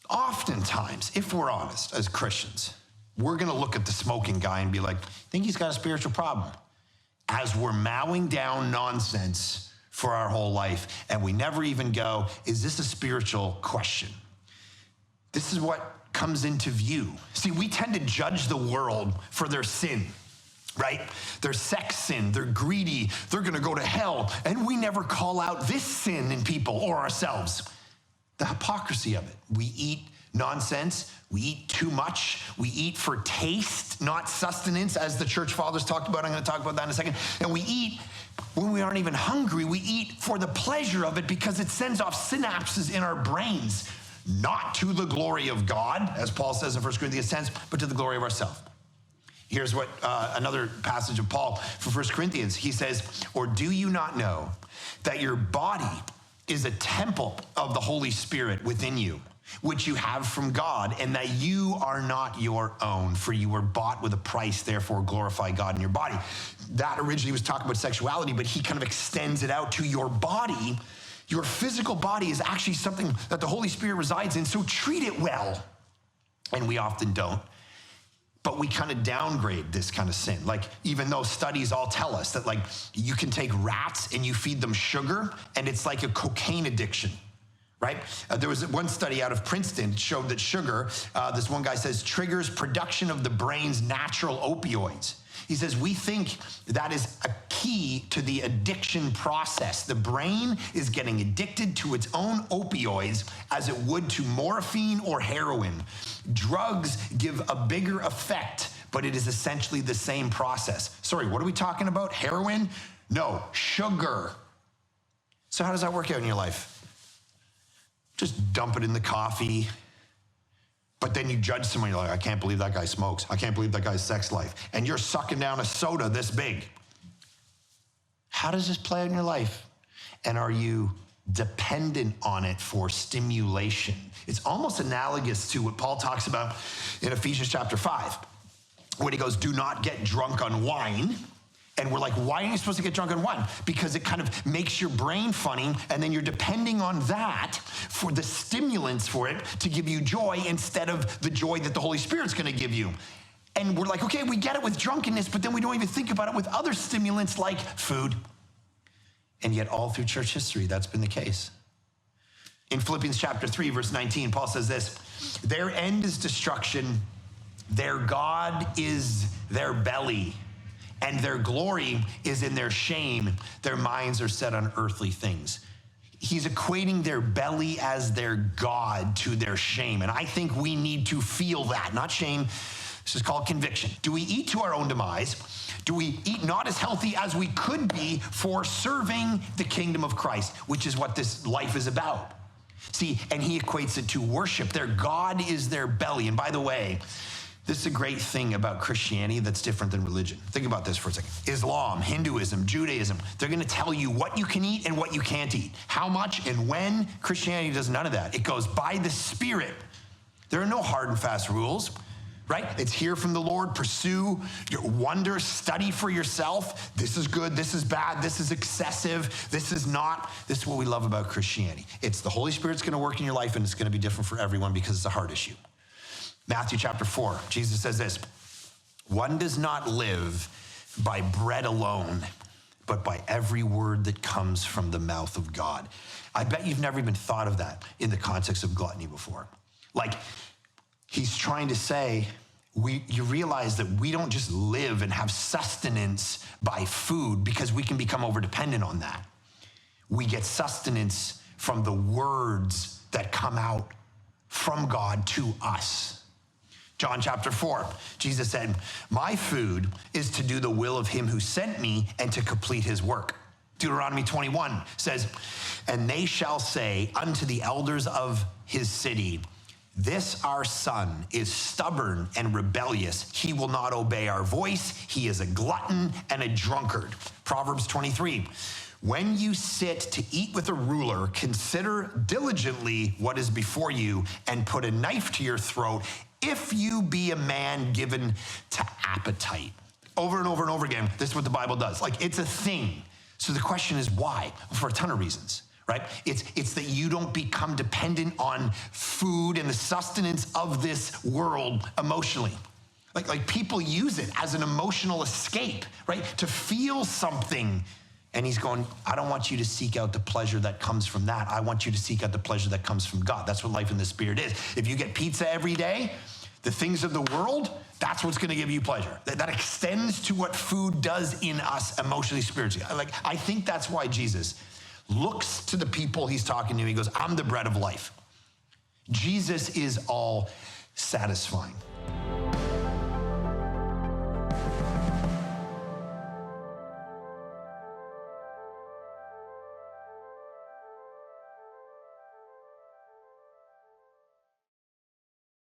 Oftentimes, if we're honest as Christians, we're going to look at the smoking guy and be like, I think he's got a spiritual problem. As we're mowing down nonsense for our whole life, and we never even go, is this a spiritual question? This is what comes into view. See, we tend to judge the world for their sin, right? Their sex sin, they're greedy, they're going to go to hell, and we never call out this sin in people or ourselves. The hypocrisy of it. We eat nonsense. We eat too much. We eat for taste, not sustenance, as the church fathers talked about. I'm going to talk about that in a second. And we eat when we aren't even hungry. We eat for the pleasure of it because it sends off synapses in our brains, not to the glory of God, as Paul says in 1 Corinthians 10, but to the glory of ourselves. Here's what another passage of Paul from 1 Corinthians. He says, or do you not know that your body is a temple of the Holy Spirit within you, which you have from God, and that you are not your own, for you were bought with a price, therefore glorify God in your body. That originally was talking about sexuality, but he kind of extends it out to your body. Your physical body is actually something that the Holy Spirit resides in, so treat it well. And we often don't. But we kind of downgrade this kind of sin. Like, even though studies all tell us that, like, you can take rats and you feed them sugar, and it's like a cocaine addiction, right? There was one study out of Princeton that showed that sugar, this one guy says, triggers production of the brain's natural opioids. He says, we think that is a key to the addiction process. The brain is getting addicted to its own opioids as it would to morphine or heroin. Drugs give a bigger effect, but it is essentially the same process. Sorry, what are we talking about? Heroin? No, sugar. So how does that work out in your life? Just dump it in the coffee. But then you judge someone, you're like, I can't believe that guy smokes. I can't believe that guy's sex life. And you're sucking down a soda this big. How does this play out in your life? And are you dependent on it for stimulation? It's almost analogous to what Paul talks about in Ephesians chapter 5, when he goes, do not get drunk on wine. And we're like, why are you supposed to get drunk on wine? Because it kind of makes your brain funny, and then you're depending on that for the stimulants for it to give you joy instead of the joy that the Holy Spirit's gonna give you. And we're like, okay, we get it with drunkenness, but then we don't even think about it with other stimulants like food. And yet all through church history, that's been the case. In Philippians chapter 3, verse 19, Paul says this, their end is destruction, their God is their belly, and their glory is in their shame. Their minds are set on earthly things. He's equating their belly as their God to their shame. And I think we need to feel that, not shame. This is called conviction. Do we eat to our own demise? Do we eat not as healthy as we could be for serving the kingdom of Christ, which is what this life is about? See, and he equates it to worship. Their God is their belly. And by the way, this is a great thing about Christianity that's different than religion. Think about this for a second. Islam, Hinduism, Judaism, they're gonna tell you what you can eat and what you can't eat, how much and when. Christianity does none of that. It goes by the Spirit. There are no hard and fast rules, right? It's hear from the Lord, pursue, wonder, study for yourself. This is good, this is bad, this is excessive, this is not. This is what we love about Christianity. It's the Holy Spirit's gonna work in your life, and it's gonna be different for everyone because it's a heart issue. Matthew chapter 4, Jesus says this, one does not live by bread alone, but by every word that comes from the mouth of God. I bet you've never even thought of that in the context of gluttony before. Like, he's trying to say, you realize that we don't just live and have sustenance by food because we can become overdependent on that. We get sustenance from the words that come out from God to us. John chapter 4, Jesus said, my food is to do the will of him who sent me and to complete his work. Deuteronomy 21 says, and they shall say unto the elders of his city, this our son is stubborn and rebellious. He will not obey our voice. He is a glutton and a drunkard. Proverbs 23, when you sit to eat with a ruler, consider diligently what is before you and put a knife to your throat if you be a man given to appetite. Over and over and over again, this is what the Bible does. Like, it's a thing. So the question is why? For a ton of reasons. right? It's that you don't become dependent on food and the sustenance of this world emotionally. Like people use it as an emotional escape, right? To feel something. And he's going, I don't want you to seek out the pleasure that comes from that. I want you to seek out the pleasure that comes from God. That's what life in the Spirit is. If you get pizza every day, the things of the world, that's what's going to give you pleasure. That extends to what food does in us emotionally, spiritually. I think that's why Jesus looks to the people he's talking to. He goes, I'm the bread of life. Jesus is all satisfying.